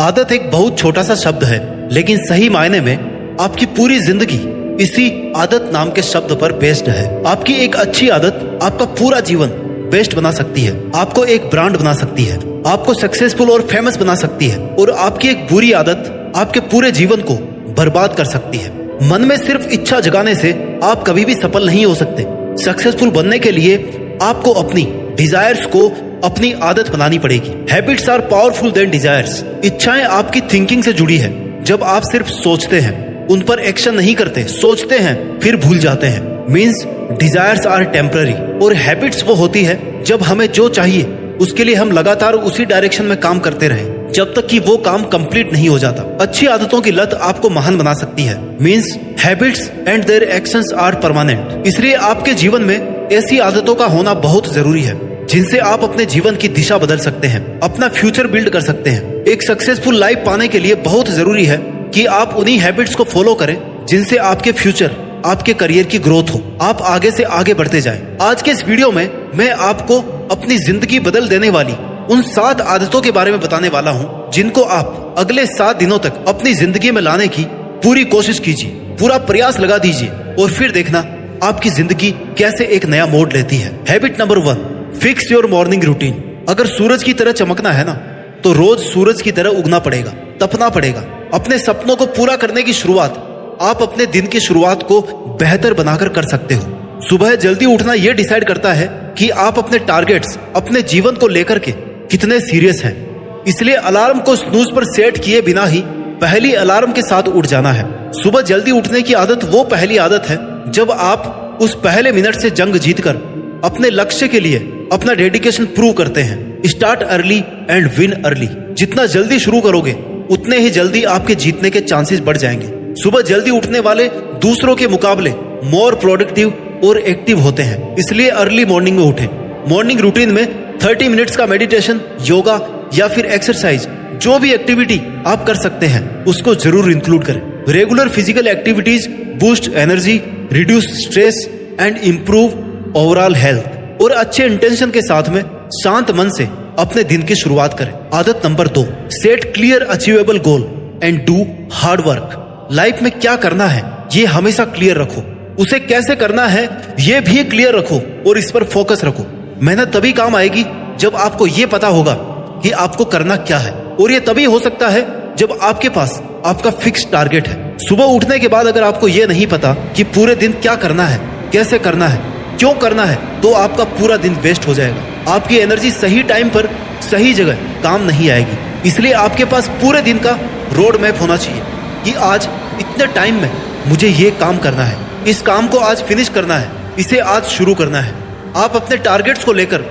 आदत एक बहुत छोटा सा शब्द है, लेकिन सही मायने में आपकी पूरी जिंदगी इसी आदत नाम के शब्द पर बेस्ड है। आपकी एक अच्छी आदत आपका पूरा जीवन बेस्ट बना सकती है, आपको एक ब्रांड बना सकती है, आपको सक्सेसफुल और फेमस बना सकती है, और आपकी एक बुरी आदत आपके पूरे जीवन को बर्बाद कर सकती है। मन में सिर्फ इच्छा जगाने से आप कभी भी सफल नहीं हो सकते। सक्सेसफुल बनने के लिए आपको अपनी डिजायर्स को अपनी आदत बनानी पड़ेगी। Habits are powerful then desires. इच्छाएं आपकी थिंकिंग से जुड़ी है। जब आप सिर्फ सोचते हैं, उन पर एक्शन नहीं करते, सोचते हैं फिर भूल जाते हैं, मीन्स डिजायर्स आर टेम्पररी। और हैबिट्स वो होती है जब हमें जो चाहिए उसके लिए हम लगातार उसी डायरेक्शन में काम करते रहें जब तक कि वो काम कंप्लीट नहीं हो जाता। अच्छी आदतों की लत आपको महान बना सकती है, means habits and their actions are permanent. इसलिए आपके जीवन में ऐसी आदतों का होना बहुत जरूरी है जिनसे आप अपने जीवन की दिशा बदल सकते हैं, अपना फ्यूचर बिल्ड कर सकते हैं। एक सक्सेसफुल लाइफ पाने के लिए बहुत जरूरी है कि आप उन्हीं हैबिट्स को फॉलो करें जिनसे आपके फ्यूचर, आपके करियर की ग्रोथ हो, आप आगे से आगे बढ़ते जाएं। आज के इस वीडियो में मैं आपको अपनी जिंदगी बदल देने वाली उन 7 आदतों के बारे में बताने वाला हूं जिनको आप अगले 7 दिनों तक अपनी जिंदगी में लाने की पूरी कोशिश कीजिए, पूरा प्रयास लगा दीजिए और फिर देखना आपकी जिंदगी कैसे एक नया मोड़ लेती है। Habit number 1, fix your morning routine. अगर सूरज की तरह चमकना है ना, तो रोज सूरज की तरह उगना पड़ेगा, तपना पड़ेगा। अपने सपनों को पूरा करने की शुरुआत आप अपने दिन की शुरुआत को बेहतर बनाकर कर सकते हो। सुबह जल्दी उठना यह डिसाइड करता है कि आप अपने टारगेट्स, अपने जीवन को लेकर के कितने सीरियस हैं। इसलिए अलार्म को स्नूज पर सेट किए बिना ही पहली अलार्म के साथ उठ जाना है। सुबह जल्दी उठने की आदत वो पहली आदत है जब आप उस पहले मिनट से जंग जीतकर अपने लक्ष्य के लिए अपना डेडिकेशन प्रूव करते हैं। Start early and win early. जितना जल्दी शुरू करोगे उतने ही जल्दी आपके जीतने के चांसेस बढ़ जाएंगे। सुबह जल्दी उठने वाले दूसरों के मुकाबले मोर प्रोडक्टिव और एक्टिव होते हैं, इसलिए अर्ली मॉर्निंग में उठें। मॉर्निंग रूटीन में 30 मिनट्स का मेडिटेशन, योगा या फिर एक्सरसाइज, जो भी एक्टिविटी आप कर सकते हैं उसको जरूर इंक्लूड करें। Regular physical activities boost energy, reduce stress and improve overall health. और अच्छे इंटेंशन के साथ में शांत मन से अपने दिन की शुरुआत करें। आदत number 2, set clear achievable goal and do hard work. Life में क्या करना है ये हमेशा क्लियर रखो, उसे कैसे करना है ये भी क्लियर रखो और इस पर फोकस रखो। मेहनत तभी काम आएगी जब आपको ये पता होगा कि आपको करना क्या है, और ये तभी हो सकता है जब आपके पास आपका फिक्स टारगेट है। सुबह उठने के बाद अगर आपको ये नहीं पता कि पूरे दिन क्या करना है, कैसे करना है, क्यों करना है, तो आपका पूरा दिन वेस्ट हो जाएगा। आपकी एनर्जी सही टाइम पर सही जगह काम नहीं आएगी। इसलिए आपके पास पूरे दिन का रोड मैप होना चाहिए कि आज इतने टाइम में मुझे ये काम करना है, इस काम को आज फिनिश करना है, इसे आज शुरू करना है। आप अपने टारगेट्स को लेकर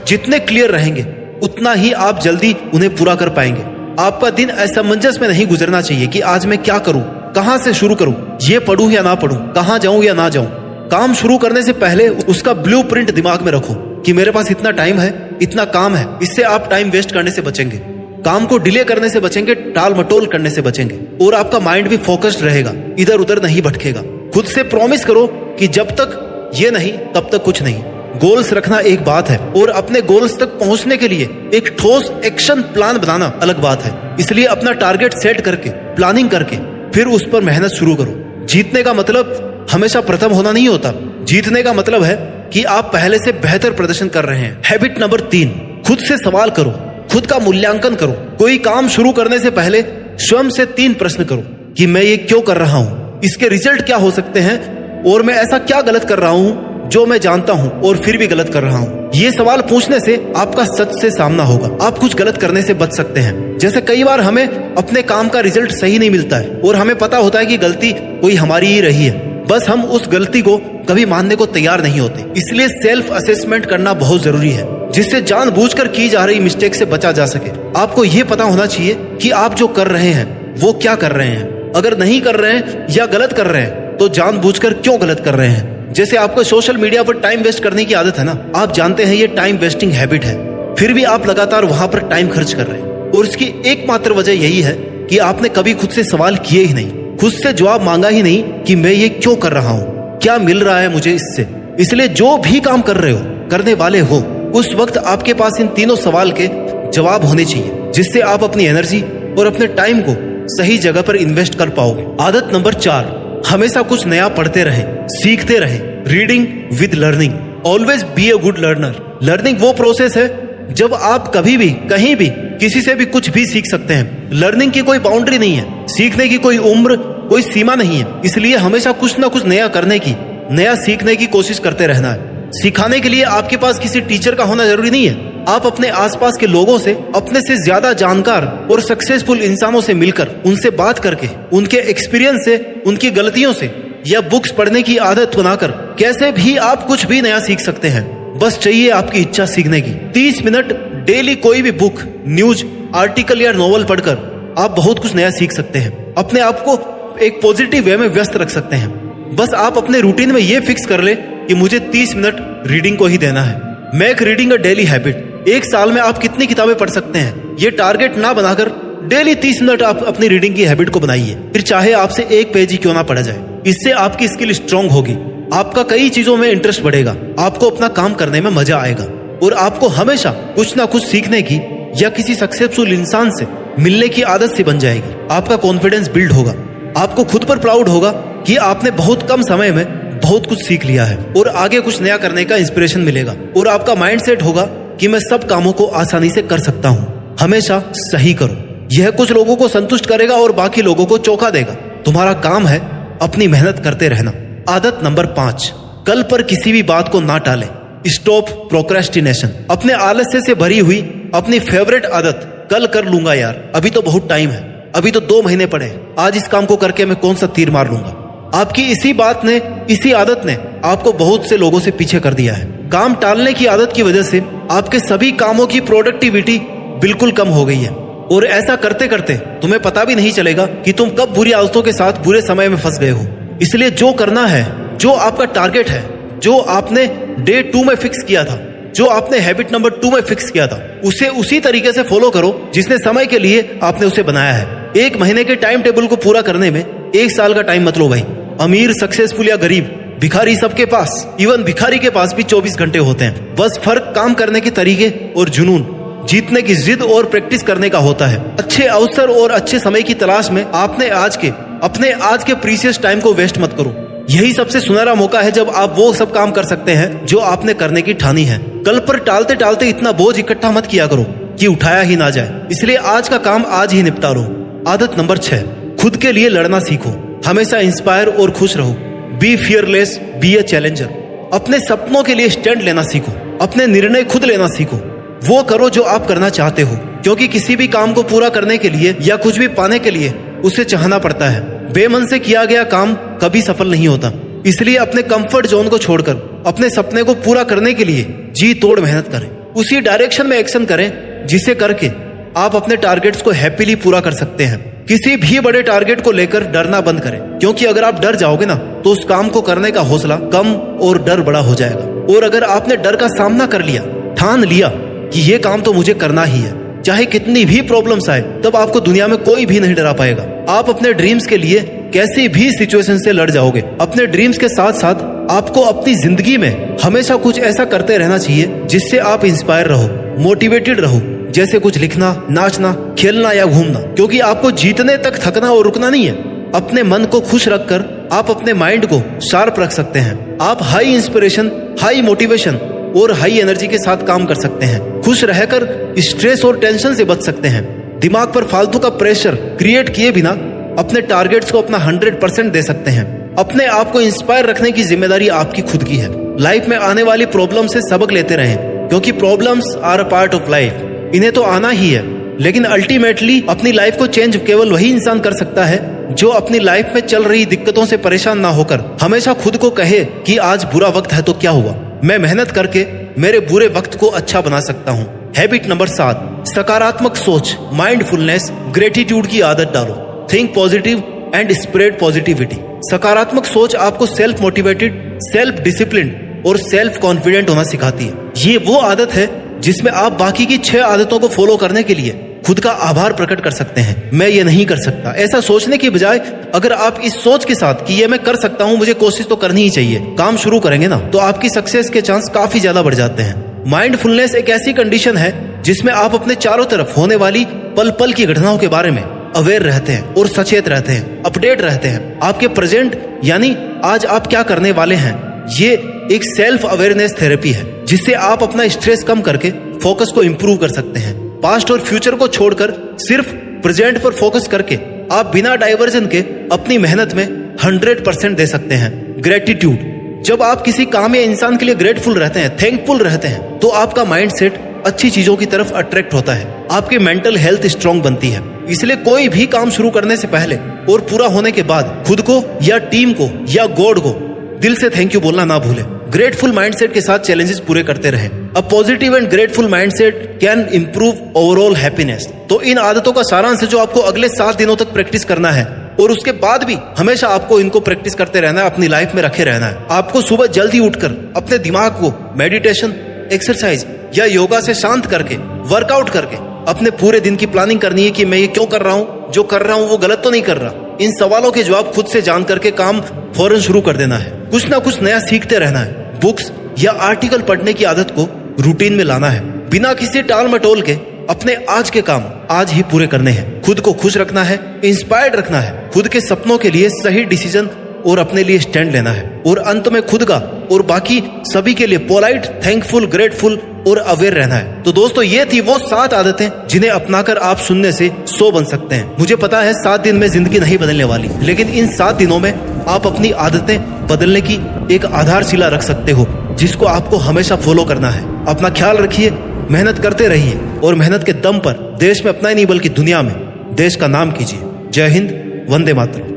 जितने क्लियर रहेंगे उतना ही आप जल्दी उन्हें पूरा कर पाएंगे। आपका दिन असमंजस में नहीं गुजरना चाहिए कि आज मैं क्या करूं, कहां से शुरू करूं, ये पढूं या ना पढूं, कहां जाऊं या ना जाऊं। काम शुरू करने से पहले उसका ब्लूप्रिंट दिमाग में रखो कि मेरे पास इतना टाइम है, इतना काम है। इससे आप टाइम वेस्ट करने से बचेंगे, काम को डिले करने से बचेंगे, टाल मटोल करने से बचेंगे, और आपका माइंड भी फोकस्ड रहेगा, इधर उधर नहीं भटकेगा। खुद से प्रॉमिस करो कि जब तक ये नहीं तब तक कुछ नहीं। गोल्स रखना एक बात है और अपने गोल्स तक पहुंचने के लिए एक ठोस एक्शन प्लान बनाना अलग बात है। इसलिए अपना टारगेट सेट करके, प्लानिंग करके फिर उस पर मेहनत शुरू करो। जीतने का मतलब हमेशा प्रथम होना नहीं होता। जीतने का मतलब है कि आप पहले से बेहतर प्रदर्शन कर रहे हैं। हैबिट नंबर 3, खुद से सवाल करो, खुद का मूल्यांकन करो। कोई काम शुरू करने से पहले स्वयं से 3 प्रश्न करो कि मैं ये क्यों कर रहा हूँ, इसके रिजल्ट क्या हो सकते हैं, और मैं ऐसा क्या गलत कर रहा हूँ जो मैं जानता हूँ और फिर भी गलत कर रहा हूँ। ये सवाल पूछने से आपका सच से सामना होगा, आप कुछ गलत करने से बच सकते हैं। जैसे कई बार हमें अपने काम का रिजल्ट सही नहीं मिलता है और हमें पता होता है कि गलती कोई हमारी ही रही है, बस हम उस गलती को कभी मानने को तैयार नहीं होते। इसलिए सेल्फ असेसमेंट करना बहुत जरूरी है, जिससे जानबूझकर की जा रही मिस्टेक से बचा जा सके। आपको ये पता होना चाहिए कि आप जो कर रहे हैं वो क्या कर रहे हैं। अगर नहीं कर रहे हैं या गलत कर रहे हैं तो जानबूझकर क्यों गलत कर रहे हैं। जैसे आपको सोशल मीडिया पर टाइम वेस्ट करने की आदत है ना, आप जानते हैं ये टाइम वेस्टिंग हैबिट है, फिर भी आप लगातार वहां पर टाइम खर्च कर रहे हैं, और इसकी एकमात्र वजह यही है कि आपने कभी खुद से सवाल किए ही नहीं, खुद से जवाब मांगा ही नहीं कि मैं ये क्यों कर रहा हूँ, क्या मिल रहा है मुझे इससे। इसलिए जो भी काम कर रहे हो, करने वाले हो, उस वक्त आपके पास इन तीनों सवाल के जवाब होने चाहिए, जिससे आप अपनी एनर्जी, और अपने टाइम को सही जगह पर इन्वेस्ट कर पाओगे। आदत नंबर 4, हमेशा कुछ नया पढ़ते रहे, सीखते रहे। Reading with learning, always be a good learner. Learning वो प्रोसेस है जब आप कभी भी कहीं भी किसी से भी कुछ भी सीख सकते हैं। लर्निंग की कोई बाउंड्री नहीं है, सीखने की कोई उम्र, कोई सीमा नहीं है। इसलिए हमेशा कुछ ना कुछ नया करने की, नया सीखने की कोशिश करते रहना है। सिखाने के लिए आपके पास किसी टीचर का होना जरूरी नहीं है। आप अपने आसपास के लोगों से, अपने से ज्यादा जानकार और सक्सेसफुल इंसानों से मिलकर, उनसे बात करके, उनके एक्सपीरियंस से, उनकी गलतियों से या बुक्स पढ़ने की आदत बनाकर कैसे भी आप कुछ भी नया सीख सकते हैं। बस चाहिए आपकी इच्छा सीखने की। 30 मिनट डेली कोई भी बुक, न्यूज, आर्टिकल या नॉवल पढ़कर आप बहुत कुछ नया सीख सकते हैं। अपने आप को एक पॉजिटिव वे में व्यस्त रख सकते हैं। बस आप अपने रूटीन में ये फिक्स कर ले कि मुझे 30 मिनट रीडिंग को ही देना है। Make reading a daily habit. एक साल में आप कितनी किताबें पढ़ सकते हैं, ये टारगेट ना बनाकर डेली 30 मिनट आप अपनी रीडिंग की हैबिट को बनाइए। फिर चाहे आपसे एक पेज ही क्यों ना पढ़ा जाए। इससे आपकी स्किल स्ट्रांग होगी, आपका कई चीजों में इंटरेस्ट बढ़ेगा, आपको अपना काम करने में मजा आएगा और आपको हमेशा कुछ ना कुछ सीखने की या किसी सक्सेसफुल इंसान से मिलने की आदत सी बन जाएगी। आपका कॉन्फिडेंस बिल्ड होगा, आपको खुद पर प्राउड होगा कि आपने बहुत कम समय में बहुत कुछ सीख लिया है और आगे कुछ नया करने का इंस्पिरेशन मिलेगा। और आपका माइंडसेट होगा कि मैं सब कामों को आसानी से कर सकता हूँ। हमेशा सही करो, यह कुछ लोगों को संतुष्ट करेगा और बाकी लोगों को चौंका देगा। तुम्हारा काम है अपनी मेहनत करते रहना। आदत नंबर 5, कल पर किसी भी बात को ना टालें। Stop procrastination. अपने आलस्य से भरी हुई अपनी फेवरेट आदत, कल कर लूंगा यार, अभी तो बहुत टाइम है, अभी तो 2 महीने पड़े, आज इस काम को करके मैं कौन सा तीर मार लूंगा। आपकी इसी बात ने, इसी आदत ने आपको बहुत से लोगों से पीछे कर दिया है। काम टालने की आदत की वजह से आपके सभी कामों की प्रोडक्टिविटी बिल्कुल कम हो गई है और ऐसा करते करते तुम्हें पता भी नहीं चलेगा कि तुम कब बुरी आदतों के साथ बुरे समय में फंस गए हो। इसलिए जो करना है, जो आपका टारगेट है, जो आपने डे 2 में फिक्स किया था, जो आपने हैबिट नंबर 2 में फिक्स किया था, उसे उसी तरीके से फॉलो करो जिसने समय के लिए आपने उसे बनाया है। 1 महीने के टाइम टेबल को पूरा करने में 1 साल का टाइम मत लो भाई। अमीर, सक्सेसफुल या गरीब, भिखारी, सबके पास, इवन भिखारी के पास भी 24 घंटे होते हैं। बस फर्क काम करने के तरीके और जुनून, जीतने की जिद और प्रैक्टिस करने का होता है। अच्छे अवसर और अच्छे समय की तलाश में अपने आज के प्रीशियस टाइम को वेस्ट मत करो। यही सबसे सुनहरा मौका है जब आप वो सब काम कर सकते हैं जो आपने करने की ठानी है। कल पर टालते टालते इतना बोझ इकट्ठा मत किया करो कि उठाया ही ना जाए। इसलिए आज का काम आज ही निपटा लो। आदत नंबर 6, खुद के लिए लड़ना सीखो। हमेशा इंस्पायर और खुश रहो। Be fearless, be a challenger. अपने सपनों के लिए स्टैंड लेना सीखो, अपने निर्णय खुद लेना सीखो। वो करो जो आप करना चाहते हो, क्योंकि किसी भी काम को पूरा करने के लिए या कुछ भी पाने के लिए उसे चाहना पड़ता है। बेमन से किया गया काम कभी सफल नहीं होता। इसलिए अपने कंफर्ट जोन को छोड़कर अपने सपने को पूरा करने के लिए जी तोड़ मेहनत करें। उसी डायरेक्शन में एक्शन करें जिसे करके आप अपने टारगेट्स को हैप्पीली पूरा कर सकते हैं। किसी भी बड़े टारगेट को लेकर डरना बंद करें, क्योंकि अगर आप डर जाओगे ना तो उस काम को करने का हौसला कम और डर बड़ा हो जाएगा। और अगर आपने डर का सामना कर लिया, ठान लिया कि ये काम तो मुझे करना ही है, चाहे कितनी भी प्रॉब्लम्स आए, तब आपको दुनिया में कोई भी नहीं डरा पाएगा। आप अपने ड्रीम्स के लिए कैसी भी सिचुएशन से लड़ जाओगे। अपने ड्रीम्स के साथ साथ आपको अपनी जिंदगी में हमेशा कुछ ऐसा करते रहना चाहिए जिससे आप इंस्पायर रहो, मोटिवेटेड रहो। जैसे कुछ लिखना, नाचना, खेलना या घूमना, क्योंकि आपको जीतने तक थकना और रुकना नहीं है। अपने मन को खुश रखकर आप अपने माइंड को शार्प रख सकते हैं। आप हाई इंस्पिरेशन, हाई मोटिवेशन और हाई एनर्जी के साथ काम कर सकते हैं। खुश रहकर स्ट्रेस और टेंशन से बच सकते हैं। दिमाग पर फालतू का प्रेशर क्रिएट किए बिना अपने टारगेट्स को अपना 100% दे सकते हैं। अपने आप को इंस्पायर रखने की जिम्मेदारी आपकी खुद की है। लाइफ में आने वाली प्रॉब्लम से सबक लेते रहें, क्योंकि problems are a part of life. इन्हें तो आना ही है, लेकिन अल्टीमेटली अपनी लाइफ को चेंज केवल वही इंसान कर सकता है जो अपनी लाइफ में चल रही दिक्कतों से परेशान ना होकर हमेशा खुद को कहे कि आज बुरा वक्त है तो क्या हुआ, मैं मेहनत करके मेरे बुरे वक्त को अच्छा बना सकता हूँ। हैबिट नंबर 7, सकारात्मक सोच, माइंडफुलनेस, ग्रेटिट्यूड की आदत डालो। Think positive and spread positivity. सकारात्मक सोच आपको सेल्फ मोटिवेटेड, सेल्फ डिसिप्लिन और सेल्फ कॉन्फिडेंट होना सिखाती है। ये वो आदत है जिसमें आप बाकी की 6 आदतों को फॉलो करने के लिए खुद का आभार प्रकट कर सकते हैं। मैं ये नहीं कर सकता, ऐसा सोचने की बजाय अगर आप इस सोच के साथ कि ये मैं कर सकता हूँ, मुझे कोशिश तो करनी ही चाहिए, काम शुरू करेंगे ना, तो आपकी सक्सेस के चांस काफी ज्यादा बढ़ जाते हैं। माइंडफुलनेस एक ऐसी कंडीशन है जिसमें आप अपने चारों तरफ होने वाली पल पल की घटनाओं के बारे में अवेयर रहते हैं और सचेत रहते हैं, अपडेट रहते हैं। आपके प्रेजेंट यानी आज आप क्या करने वाले हैं, ये एक सेल्फ अवेयरनेस थेरेपी है जिससे आप अपना स्ट्रेस कम करके फोकस को इंप्रूव कर सकते हैं। पास्ट और फ्यूचर को छोड़कर सिर्फ प्रेजेंट पर फोकस करके आप बिना डाइवर्जन के अपनी मेहनत में 100% दे सकते हैं। ग्रेटिट्यूड, जब आप किसी काम या इंसान के लिए ग्रेटफुल रहते हैं, थैंकफुल रहते हैं, तो आपका माइंडसेट अच्छी चीजों की तरफ अट्रैक्ट होता है, आपकी मेंटल हेल्थ स्ट्रांग बनती है। इसलिए कोई भी काम शुरू करने से पहले और पूरा होने के बाद खुद को या टीम को या गॉड को दिल से थैंक यू बोलना ना भूलें। ग्रेटफुल माइंडसेट के साथ चैलेंजेस पूरे करते रहें। A positive and grateful mindset can improve overall happiness. तो इन आदतों का सारांश है जो आपको अगले 7 दिनों तक प्रैक्टिस करना है और उसके बाद भी हमेशा आपको इनको प्रैक्टिस करते रहना है, अपनी लाइफ में रखे रहना है। आपको सुबह जल्दी उठकर अपने दिमाग को मेडिटेशन, एक्सरसाइज या योगा से शांत करके, वर्कआउट करके अपने पूरे दिन की प्लानिंग करनी है कि मैं ये क्यों कर रहा हूँ, जो कर रहा हूँ वो गलत तो नहीं कर रहा। इन सवालों के जवाब खुद से जान करके काम फौरन शुरू कर देना है। कुछ ना कुछ नया सीखते रहना है। बुक्स या आर्टिकल पढ़ने की आदत को रूटीन में लाना है। बिना किसी टाल मटोल के अपने आज के काम आज ही पूरे करने हैं। खुद को खुश रखना है, इंस्पायर्ड रखना है, खुद के सपनों के लिए सही डिसीजन और अपने लिए स्टैंड लेना है। और अंत में खुद का और बाकी सभी के लिए पोलाइट, थैंकफुल, ग्रेटफुल और अवेयर रहना है। तो दोस्तों, ये थी वो 7 आदतें जिन्हें अपनाकर आप शून्य से 100 बन सकते हैं। मुझे पता है 7 दिन में जिंदगी नहीं बदलने वाली, लेकिन इन 7 दिनों में आप अपनी आदतें बदलने की एक आधारशिला रख सकते हो जिसको आपको हमेशा फॉलो करना है। अपना ख्याल रखिए, मेहनत करते रहिए और मेहनत के दम पर देश में अपना ही नहीं बल्कि दुनिया में देश का नाम कीजिए। जय हिंद, वंदे मातरम।